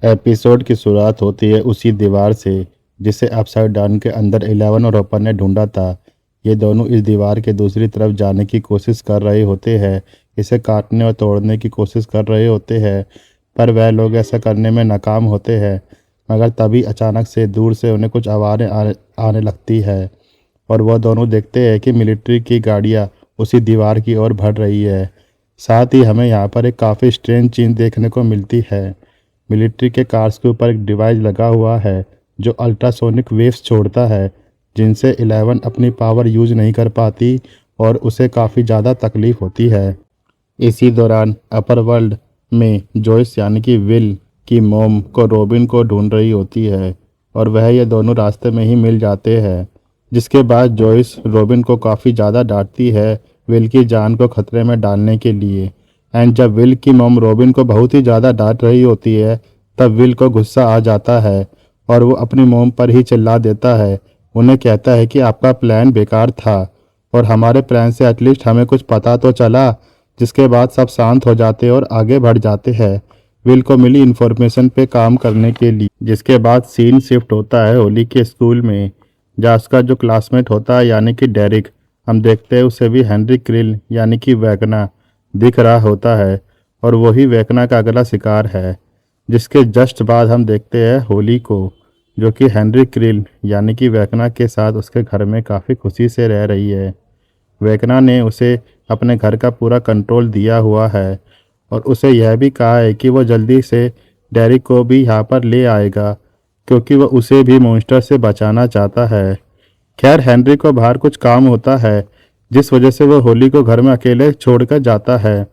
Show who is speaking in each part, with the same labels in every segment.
Speaker 1: Episode की शुरुआत होती है उसी दीवार से जिसे अपसाइड डाउन के अंदर 11 और हॉपर ने ढूंढा था। ये दोनों इस दीवार के दूसरी तरफ जाने की कोशिश कर रहे होते हैं, इसे काटने और तोड़ने की कोशिश कर रहे होते हैं, पर वह लोग ऐसा करने में नाकाम होते हैं। मगर तभी अचानक से दूर से उन्हें कुछ आवाज़ें आने लगती है और वह दोनों देखते हैं कि मिलिट्री की गाड़ियाँ उसी दीवार की ओर बढ़ रही है। साथ ही हमें यहाँ पर एक काफ़ी स्ट्रेंज चीज़ देखने को मिलती है। मिलिट्री के कार्स के ऊपर एक डिवाइस लगा हुआ है जो अल्ट्रासोनिक वेव्स छोड़ता है, जिनसे 11 अपनी पावर यूज नहीं कर पाती और उसे काफ़ी ज़्यादा तकलीफ होती है। इसी दौरान अपर वर्ल्ड में जॉयस यानी कि विल की मोम को रॉबिन को ढूंढ रही होती है और वह ये दोनों रास्ते में ही मिल जाते हैं। जिसके बाद जॉयस रॉबिन को काफ़ी ज़्यादा डांटती है विल की जान को खतरे में डालने के लिए। एंड जब विल की मॉम रॉबिन को बहुत ही ज़्यादा डांट रही होती है तब विल को गुस्सा आ जाता है और वो अपनी मॉम पर ही चिल्ला देता है। उन्हें कहता है कि आपका प्लान बेकार था और हमारे प्लान से एटलीस्ट हमें कुछ पता तो चला। जिसके बाद सब शांत हो जाते और आगे बढ़ जाते हैं विल को मिली इन्फॉर्मेशन पे काम करने के लिए। जिसके बाद सीन शिफ्ट होता है होली के स्कूल में, जहाँ उसका जो क्लासमेट होता है यानी कि डेरिक, हम देखते हैं उसे भी हेनरी क्रिल यानी कि वैगना दिख रहा होता है और वही वैगना का अगला शिकार है। जिसके जस्ट बाद हम देखते हैं होली को, जो कि हेनरी क्रिल यानी कि वैगना के साथ उसके घर में काफ़ी खुशी से रह रही है। वैगना ने उसे अपने घर का पूरा कंट्रोल दिया हुआ है और उसे यह भी कहा है कि वो जल्दी से डेरिक को भी यहाँ पर ले आएगा क्योंकि वह उसे भी मॉन्स्टर से बचाना चाहता है। खैर हेनरी को बाहर कुछ काम होता है जिस वजह से वह होली को घर में अकेले छोड़कर जाता है।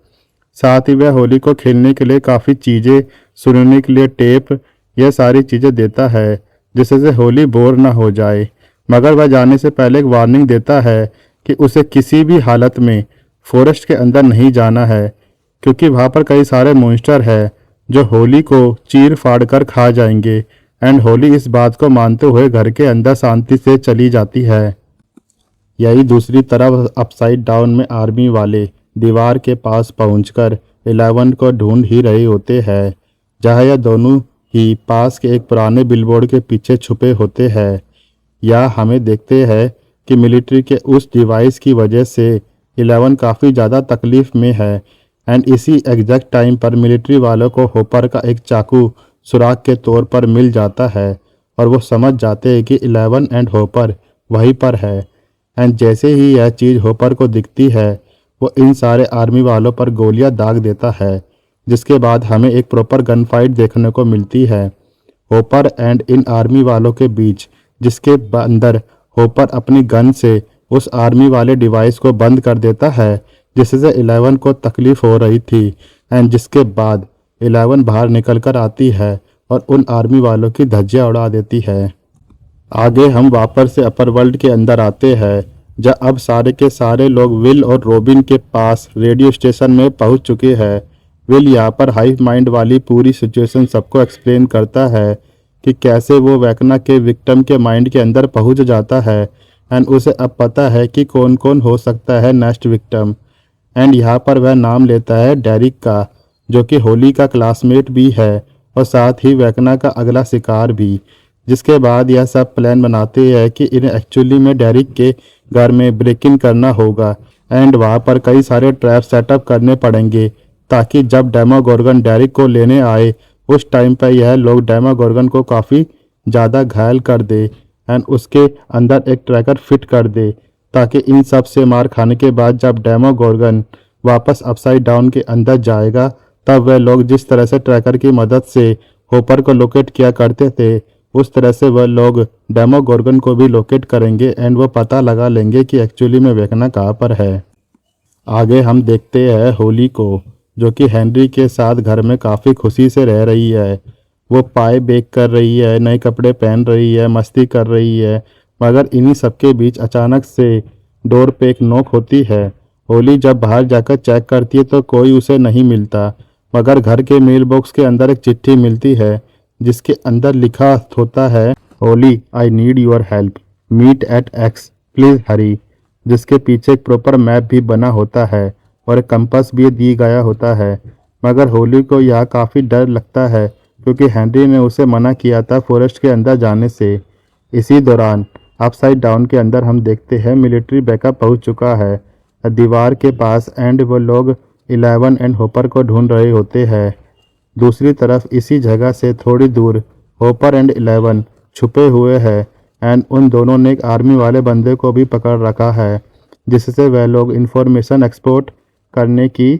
Speaker 1: साथ ही वह होली को खेलने के लिए काफ़ी चीज़ें, सुनने के लिए टेप, यह सारी चीज़ें देता है जिससे से होली बोर ना हो जाए। मगर वह जाने से पहले एक वार्निंग देता है कि उसे किसी भी हालत में फॉरेस्ट के अंदर नहीं जाना है क्योंकि वहाँ पर कई सारे मॉन्स्टर हैं जो होली को चीर फाड़ कर खा जाएंगे। एंड होली इस बात को मानते हुए घर के अंदर शांति से चली जाती है। यही दूसरी तरफ अपसाइड डाउन में आर्मी वाले दीवार के पास पहुंचकर 11 को ढूंढ ही रहे होते हैं, जहां यह दोनों ही पास के एक पुराने बिलबोर्ड के पीछे छुपे होते हैं। या हमें देखते हैं कि मिलिट्री के उस डिवाइस की वजह से 11 काफ़ी ज़्यादा तकलीफ में है। एंड इसी एग्जैक्ट टाइम पर मिलिट्री वालों को होपर का एक चाकू सुराग के तौर पर मिल जाता है और वो समझ जाते हैं कि 11 एंड होपर वहीं पर है। एंड जैसे ही यह चीज़ होपर को दिखती है वो इन सारे आर्मी वालों पर गोलियां दाग देता है। जिसके बाद हमें एक प्रॉपर गन फाइट देखने को मिलती है होपर एंड इन आर्मी वालों के बीच, जिसके अंदर होपर अपनी गन से उस आर्मी वाले डिवाइस को बंद कर देता है जिससे 11 को तकलीफ हो रही थी। एंड जिसके बाद 11 बाहर निकल कर आती है और उन आर्मी वालों की धज्जियां उड़ा देती है। आगे हम वापस से अपर वर्ल्ड के अंदर आते हैं, जहाँ अब सारे के सारे लोग विल और रॉबिन के पास रेडियो स्टेशन में पहुंच चुके हैं। विल यहाँ पर हाइव माइंड वाली पूरी सिचुएशन सबको एक्सप्लेन करता है कि कैसे वो वैकना के विक्टिम के माइंड के अंदर पहुंच जाता है। एंड उसे अब पता है कि कौन कौन हो सकता है नेक्स्ट विक्टिम। एंड यहाँ पर वह नाम लेता है डेरिक का, जो कि होली का क्लासमेट भी है और साथ ही वैकना का अगला शिकार भी। जिसके बाद यह सब प्लान बनाते हैं कि इन्हें एक्चुअली में डेरिक के घर में ब्रेक इन करना होगा एंड वहाँ पर कई सारे ट्रैप सेटअप करने पड़ेंगे ताकि जब डेमोगोर्गन डेरिक को लेने आए उस टाइम पर यह लोग डेमोगोर्गन को काफ़ी ज़्यादा घायल कर दे एंड उसके अंदर एक ट्रैकर फिट कर दे ताकि इन सब से मार खाने के बाद जब डेमोगोर्गन वापस अपसाइड डाउन के अंदर जाएगा तब वह लोग जिस तरह से ट्रैकर की मदद से होपर को लोकेट किया करते थे उस तरह से वह लोग डेमोगोर्गन को भी लोकेट करेंगे एंड वो पता लगा लेंगे कि एक्चुअली में वैकना कहाँ पर है। आगे हम देखते हैं होली को, जो कि हेनरी के साथ घर में काफ़ी खुशी से रह रही है। वो पाए बेक कर रही है, नए कपड़े पहन रही है, मस्ती कर रही है। मगर इन्हीं सबके बीच अचानक से डोर पे एक नॉक होती है। होली जब बाहर जाकर चेक करती है तो कोई उसे नहीं मिलता, मगर घर के मेल बॉक्स के अंदर एक चिट्ठी मिलती है जिसके अंदर लिखा होता है Holly I need your help, meet at X, please hurry. जिसके पीछे एक प्रॉपर मैप भी बना होता है और एक कंपास भी दी गया होता है। मगर होली को यह काफ़ी डर लगता है क्योंकि हेनरी ने उसे मना किया था फॉरेस्ट के अंदर जाने से। इसी दौरान अपसाइड डाउन के अंदर हम देखते हैं मिलिट्री बैकअप पहुंच चुका है दीवार के पास एंड वो लोग 11 एंड होपर को ढूंढ रहे होते हैं। दूसरी तरफ इसी जगह से थोड़ी दूर होपर एंड 11 छुपे हुए हैं एंड उन दोनों ने एक आर्मी वाले बंदे को भी पकड़ रखा है जिससे वह लोग इंफॉर्मेशन एक्सपोर्ट करने की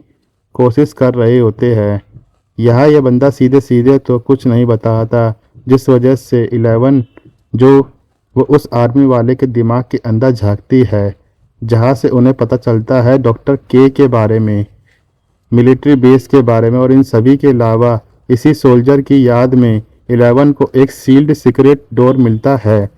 Speaker 1: कोशिश कर रहे होते हैं। यहाँ यह बंदा सीधे सीधे तो कुछ नहीं बताता, जिस वजह से 11 जो वो उस आर्मी वाले के दिमाग के अंदर झांकती है, जहाँ से उन्हें पता चलता है डॉक्टर के बारे में, मिलिट्री बेस के बारे में और इन सभी के अलावा इसी सोल्जर की याद में 11 को एक सील्ड सीक्रेट डोर मिलता है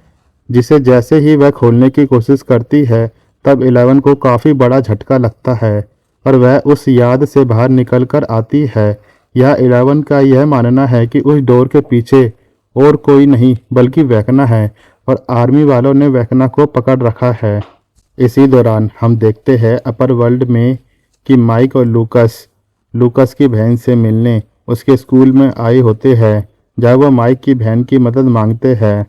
Speaker 1: जिसे जैसे ही वह खोलने की कोशिश करती है तब 11 को काफ़ी बड़ा झटका लगता है और वह उस याद से बाहर निकल कर आती है। यह 11 का यह मानना है कि उस डोर के पीछे और कोई नहीं बल्कि वेकना है और आर्मी वालों ने वेकना को पकड़ रखा है। इसी दौरान हम देखते हैं अपर वर्ल्ड में कि माइक और लूकस की बहन से मिलने उसके स्कूल में आए होते हैं, जहाँ वो माइक की बहन की मदद मांगते हैं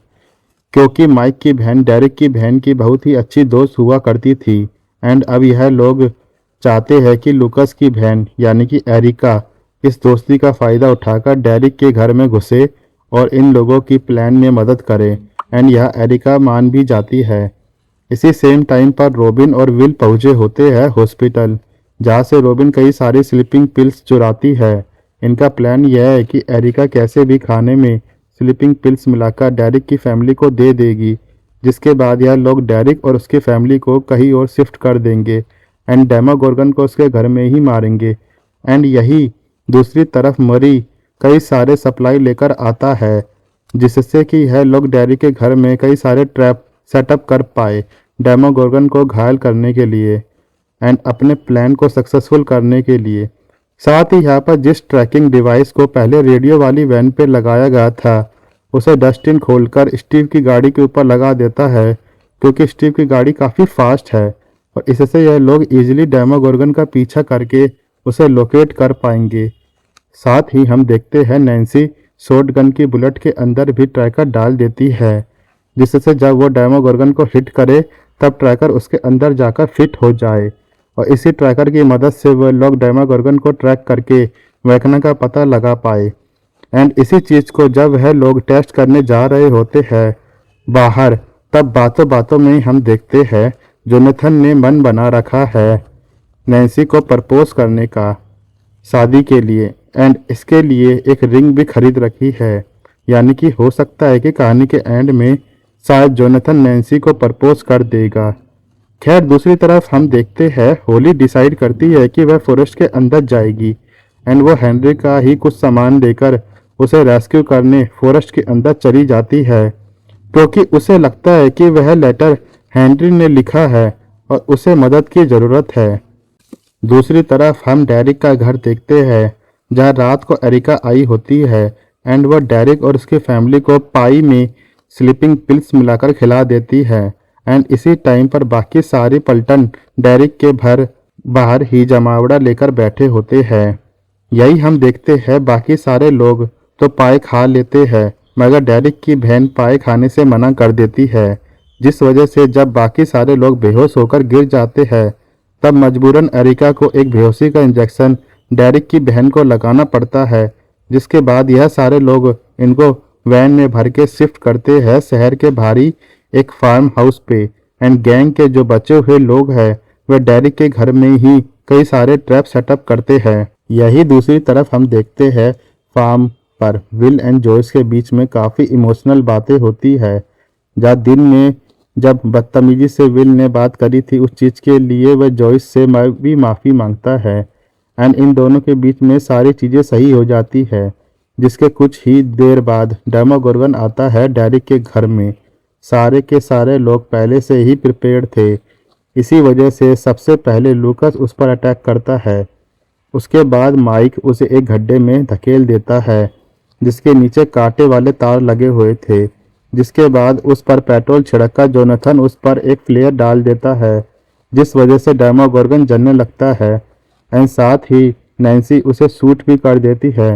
Speaker 1: क्योंकि माइक की बहन डेरिक की बहन की बहुत ही अच्छी दोस्त हुआ करती थी एंड अब यह लोग चाहते हैं कि लूकस की बहन यानी कि एरिका इस दोस्ती का फ़ायदा उठाकर डेरिक के घर में घुसे और इन लोगों की प्लान में मदद करे एंड यह एरिका मान भी जाती है। इसी सेम टाइम पर रॉबिन और विल पहुंचे होते हैं हॉस्पिटल, जहाँ से रॉबिन कई सारी स्लीपिंग पिल्स चुराती है। इनका प्लान यह है कि एरिका कैसे भी खाने में स्लीपिंग पिल्स मिलाकर डेरिक की फैमिली को दे देगी, जिसके बाद यह लोग डेरिक और उसकी फैमिली को कहीं और शिफ्ट कर देंगे एंड डेमोगोर्गन को उसके घर में ही मारेंगे। एंड यही दूसरी तरफ मरी कई सारे सप्लाई लेकर आता है जिससे कि यह लोग डेरिक के घर में कई सारे ट्रैप सेटअप कर पाए डेमोगोर्गन को घायल करने के लिए एंड अपने प्लान को सक्सेसफुल करने के लिए। साथ ही यहाँ पर जिस ट्रैकिंग डिवाइस को पहले रेडियो वाली वैन पे लगाया गया था उसे डस्टिन खोलकर स्टीव की गाड़ी के ऊपर लगा देता है क्योंकि स्टीव की गाड़ी काफ़ी फास्ट है और इससे यह लोग इजीली डेमोगोर्गन का पीछा करके उसे लोकेट कर पाएंगे। साथ ही हम देखते हैं नैन्सी शॉटगन की बुलेट के अंदर भी ट्रैकर डाल देती है जिससे जब वो डेमोगोर्गन को हिट करे तब ट्रैकर उसके अंदर जाकर फिट हो जाए और इसी ट्रैकर की मदद से वह लोग डेमोगोर्गन को ट्रैक करके वेकना का पता लगा पाए। एंड इसी चीज़ को जब वह लोग टेस्ट करने जा रहे होते हैं बाहर, तब बातों बातों में हम देखते हैं जोनाथन ने मन बना रखा है नैन्सी को प्रपोज करने का शादी के लिए एंड इसके लिए एक रिंग भी खरीद रखी है, यानी कि हो सकता है कि कहानी के एंड में शायद जोनाथन नैन्सी को प्रपोज कर देगा। खैर दूसरी तरफ हम देखते हैं होली डिसाइड करती है कि वह फॉरेस्ट के अंदर जाएगी एंड वो हेनरी का ही कुछ सामान लेकर उसे रेस्क्यू करने फॉरेस्ट के अंदर चली जाती है क्योंकि उसे लगता है कि वह लेटर हेनरी ने लिखा है और उसे मदद की ज़रूरत है। दूसरी तरफ हम डेरिक का घर देखते हैं जहाँ रात को एरिका आई होती है एंड वह डेरिक और उसकी फैमिली को पाई में स्लीपिंग पिल्स मिलाकर खिला देती है एंड इसी टाइम पर बाकी सारी पलटन डेरिक के बाहर ही जमावड़ा लेकर बैठे होते हैं। यही हम देखते हैं बाकी सारे लोग तो पाए खा लेते हैं मगर डेरिक की बहन पाए खाने से मना कर देती है, जिस वजह से जब बाकी सारे लोग बेहोश होकर गिर जाते हैं तब मजबूरन एरिका को एक बेहोशी का इंजेक्शन डेरिक की बहन को लगाना पड़ता है, जिसके बाद यह सारे लोग इनको वैन में भर के शिफ्ट करते हैं शहर के भारी एक फार्म हाउस पे एंड गैंग के जो बचे हुए लोग हैं वे डेरिक के घर में ही कई सारे ट्रैप सेटअप करते हैं। यही दूसरी तरफ हम देखते हैं फार्म पर विल एंड जॉयस के बीच में काफ़ी इमोशनल बातें होती है, जहाँ दिन में जब बदतमीजी से विल ने बात करी थी उस चीज़ के लिए वह जॉयस से भी माफ़ी मांगता है एंड इन दोनों के बीच में सारी चीज़ें सही हो जाती है, जिसके कुछ ही देर बाद डेमोगोर्गन आता है डेरिक के घर में। सारे के सारे लोग पहले से ही प्रिपेयर्ड थे, इसी वजह से सबसे पहले लूकस उस पर अटैक करता है। उसके बाद माइक उसे एक गड्ढे में धकेल देता है जिसके नीचे कांटे वाले तार लगे हुए थे, जिसके बाद उस पर पेट्रोल छिड़ककर जोनाथन उस पर एक फ्लेयर डाल देता है जिस वजह से डेमोगोर्गन जलने लगता है एंड साथ ही नैन्सी उसे शूट भी कर देती है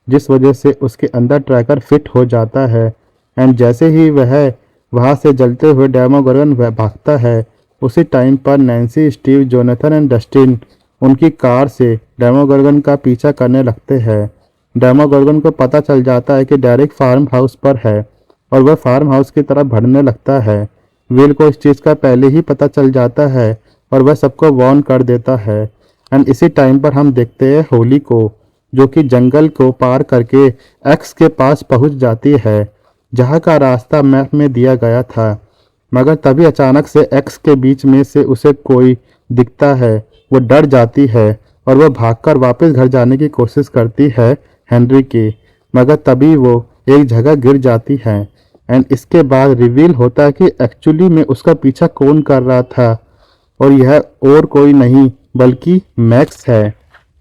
Speaker 1: जिस वजह से उसके अंदर ट्रैकर फिट हो जाता है। एंड जैसे ही वह वहां से जलते हुए डेमोगोर्गन भागता है, उसी टाइम पर Nancy, Steve, Jonathan and Dustin उनकी कार से डेमोगोर्गन का पीछा करने लगते हैं। डेमोगोर्गन को पता चल जाता है कि डेरिक फार्म हाउस पर है और वह फार्म हाउस की तरफ बढ़ने लगता है। विल को इस चीज़ का पहले ही पता चल जाता है और वह सबको वार्न कर देता है। एंड इसी टाइम पर हम देखते हैं होली को, जो कि जंगल को पार करके एक्स के पास पहुंच जाती है, जहां का रास्ता मैप में दिया गया था। मगर तभी अचानक से एक्स के बीच में से उसे कोई दिखता है। वो डर जाती है और वह भागकर वापस घर जाने की कोशिश करती है हेनरी की, मगर तभी वो एक जगह गिर जाती है। एंड इसके बाद रिवील होता है कि एक्चुअली में उसका पीछा कौन कर रहा था, और यह और कोई नहीं बल्कि मैक्स है।